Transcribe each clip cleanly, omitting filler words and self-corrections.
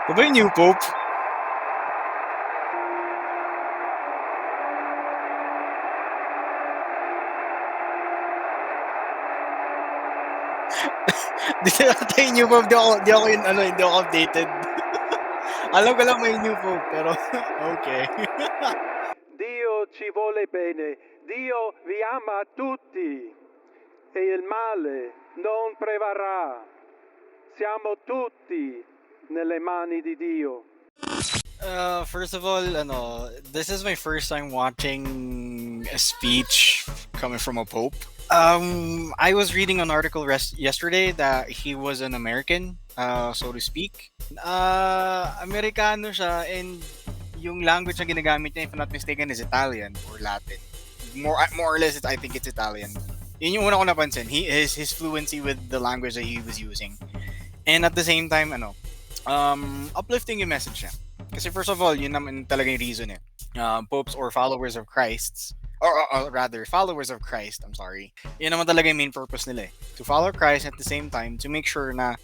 Ito ba yung new pope? Di ata yung new pope, di ako yun ano, hindi ako updated. Alam ko lang may new pope, pero okay. Dio ci vuole bene, Dio vi ama tutti e il male non prevarrà. Siamo tutti nelle mani di Dio. First of all, this is my first time watching a speech coming from a pope. I was reading an article yesterday that he was an American, so to speak. Amerikano siya, and yung language na ginagamit niya, if I'm not mistaken, is Italian or Latin. More or less, I think it's Italian. Yun yung una ko napansin. His fluency with the language that he was using. And at the same time, uplifting yung message niya. Kasi first of all, yun naman talaga yung reason eh. Popes or followers of Christ, or rather, followers of Christ, I'm sorry. Yun naman talaga yung main purpose nila eh. To follow Christ at the same time, to make sure na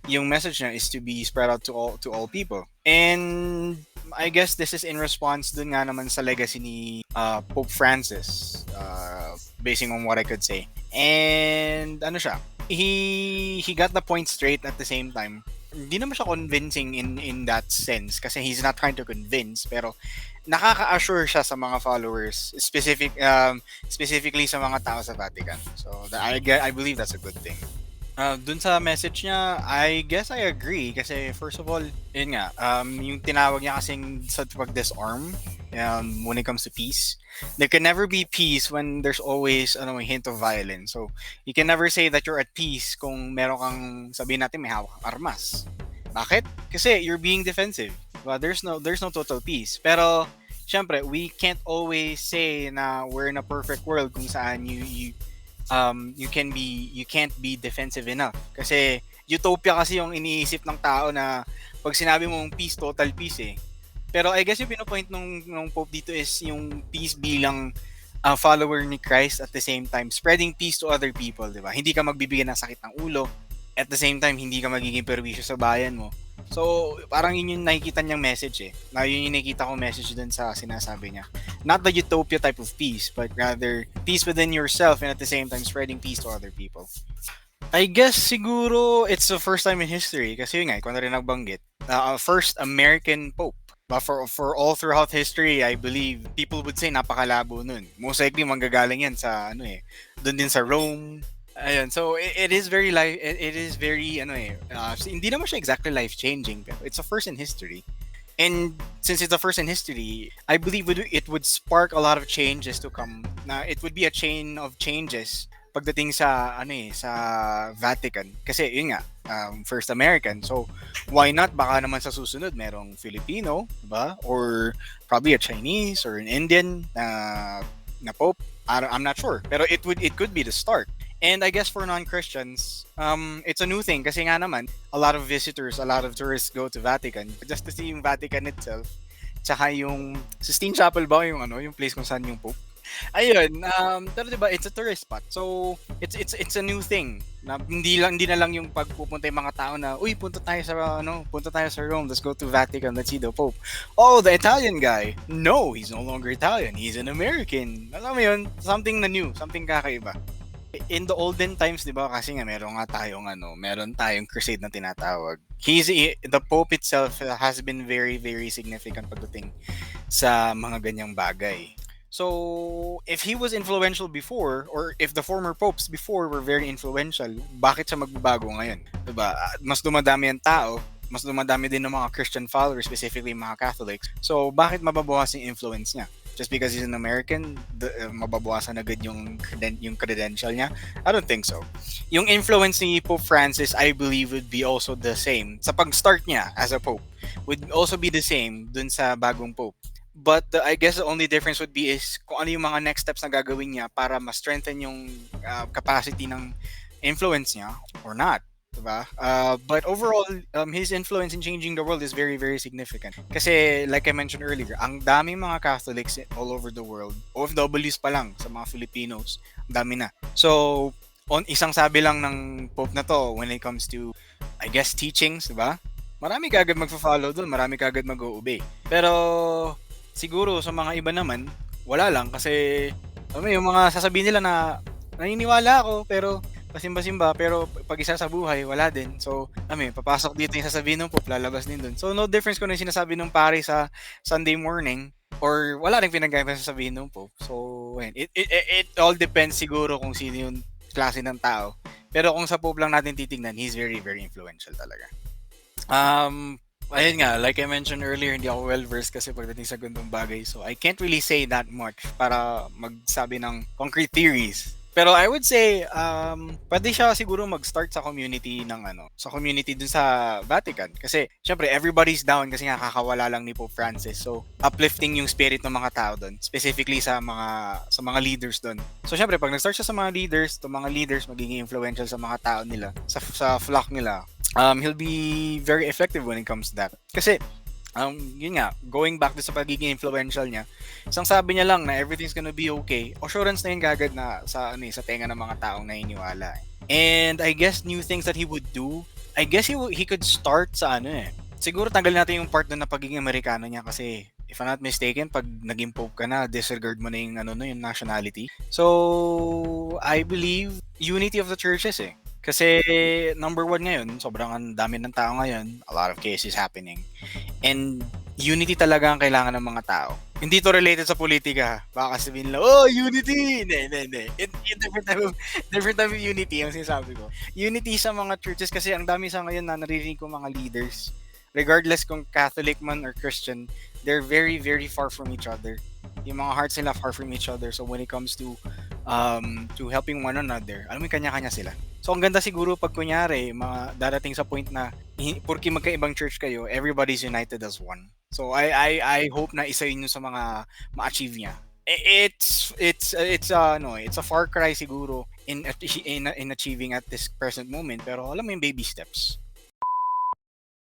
yung message niya is to be spread out to all people. And I guess this is in response dun nga naman sa legacy ni Pope Francis, basing on what I could say. And ano siya, he got the point straight at the same time. Hindi naman siya convincing in that sense kasi he's not trying to convince, pero nakaka-assure siya sa mga followers, specifically sa mga tao sa Vatican. So I believe that's a good thing. Dun sa message niya, I guess I agree kasi first of all, yun nga, yung tinawag niya kasing sa pag-disarm, when it comes to peace. There can never be peace when there's always a hint of violence. So, you can never say that you're at peace kung meron kang, sabihin natin, may hawak kang armas. Bakit? Kasi you're being defensive. Well, there's no total peace. Pero, syempre, we can't always say na we're in a perfect world kung saan you can't be defensive enough. Kasi, utopia kasi yung iniisip ng tao na pag sinabi mong peace, total peace eh. Pero I guess yung pinopoint nung Pope dito is yung peace bilang follower ni Christ at the same time spreading peace to other people, di ba? Hindi ka magbibigay ng sakit ng ulo, at the same time hindi ka magiging perwisyo sa bayan mo. So, parang yun yung nakikita niyang message eh. Yun yung nakikita ko message dun sa sinasabi niya. Not the utopia type of peace, but rather peace within yourself and at the same time spreading peace to other people. I guess siguro it's the first time in history kasi yun nga, kung na rin nagbanggit, first American Pope. But for all throughout history, I believe people would say napakalabo nun. Most likely manggagaling yan sa doon din sa Rome. Ayun, so it is very hindi naman siya exactly life changing, pero it's a first in history. And since it's a first in history, I believe it would spark a lot of changes to come. Na it would be a chain of changes pagdating sa sa Vatican kasi yun nga first American, so why not baka naman sa susunod merong Filipino, diba, or probably a Chinese or an Indian na pope. I'm not sure, pero it could be the start. And I guess for non-Christians, it's a new thing kasi nga naman a lot of tourists go to Vatican just to see yung Vatican itself, tsaka yung Sistine Chapel ba yung yung place kung saan yung pope. Ayun, pero 'di ba, it's a tourist spot. So, it's a new thing. Na hindi na lang yung pagpupunta yung mga tao na, uy, punta tayo sa Rome, let's go to Vatican, let's see the Pope. Oh, the Italian guy. No, he's no longer Italian. He's an American. Alam mo yun, something na new, something kakaiba. In the olden times, 'di ba, kasi nga meron tayong crusade na tinatawag. The Pope itself has been very very significant pagdating sa mga ganyang bagay. So, if he was influential before, or if the former popes before were very influential, bakit siya magbabago ngayon? Diba? Mas dumadami ang tao, mas dumadami din ng mga Christian followers, specifically mga Catholics. So, bakit mababawas yung influence niya? Just because he's an American, mababawasan agad yung credential niya? I don't think so. Yung influence ni Pope Francis, I believe, would be also the same. Sa pag-start niya as a pope, would also be the same dun sa bagong pope. But I guess the only difference would be is kung ano yung mga next steps na gagawin niya para ma-strengthen yung capacity ng influence niya or not. Diba? But overall, his influence in changing the world is very, very significant. Kasi, like I mentioned earlier, ang daming mga Catholics all over the world, OFWs pa lang sa mga Filipinos, ang dami na. So, isang sabi lang ng Pope na to when it comes to, I guess, teachings, diba? marami kaagad magfo-follow dun, marami kaagad mag-o-obey. Pero siguro sa mga iba naman, wala lang kasi alam mo yung mga sasabihin nila na naniniwala ako pero pasimba-simba pero pag isa sa buhay wala din. So, papasok dito yung sasabihin ng Pope, lalabas din dun. So, no difference kung ano yung sinasabi ng pare sa Sunday morning or wala ring pinagkaiba sa sasabihin ng Pope. So, ayun. It all depends siguro kung sino yung klase ng tao. Pero kung sa Pope lang natin titignan, he's very, very influential talaga. Ayun nga, like I mentioned earlier, hindi ako well-versed kasi pagdating sa ganung bagay. So, I can't really say that much para magsabi ng concrete theories. Pero I would say, pwede siya siguro mag-start sa community ng sa community dun sa Vatican. Kasi, syempre, everybody's down kasi nga kakawala lang ni Pope Francis. So, uplifting yung spirit ng mga tao dun. Specifically sa mga leaders dun. So, syempre, pag nag-start siya sa mga leaders, to mga leaders magiging influential sa mga tao nila, sa flock nila, he'll be very effective when it comes to that. Kasi, yun nga, going back to sa pagiging influential niya, isang sabi niya lang na everything's gonna be okay, assurance na yun kagad na sa tenga ng mga taong naniniwala. And I guess new things that he would do, I guess he could start sa siguro tanggalin natin yung part na pagiging Amerikano niya kasi if I'm not mistaken, pag naging pope ka na, disregard mo na yung yung nationality. So, I believe unity of the churches Kasi number one ngayon, sobrang ang dami ng tao ngayon, a lot of cases happening. And unity talaga ang kailangan ng mga tao. Hindi to related sa politika. Baka sabihin nila, oh, unity! Hindi. Different type of unity ang sinasabi ko. Unity sa mga churches kasi ang dami sa ngayon na naririnig ko mga leaders. Regardless kung Catholic man or Christian, they're very, very far from each other. Yung mga hearts nila far from each other. So when it comes to helping one another, alam mo, kanya-kanya sila. So ang ganda siguro pag kunyari, darating sa point na porke magkaibang church kayo, everybody's united as one. So I hope na isa yun sa mga ma-achieve niya. It's a far cry siguro in achieving at this present moment, pero alam mo yung baby steps.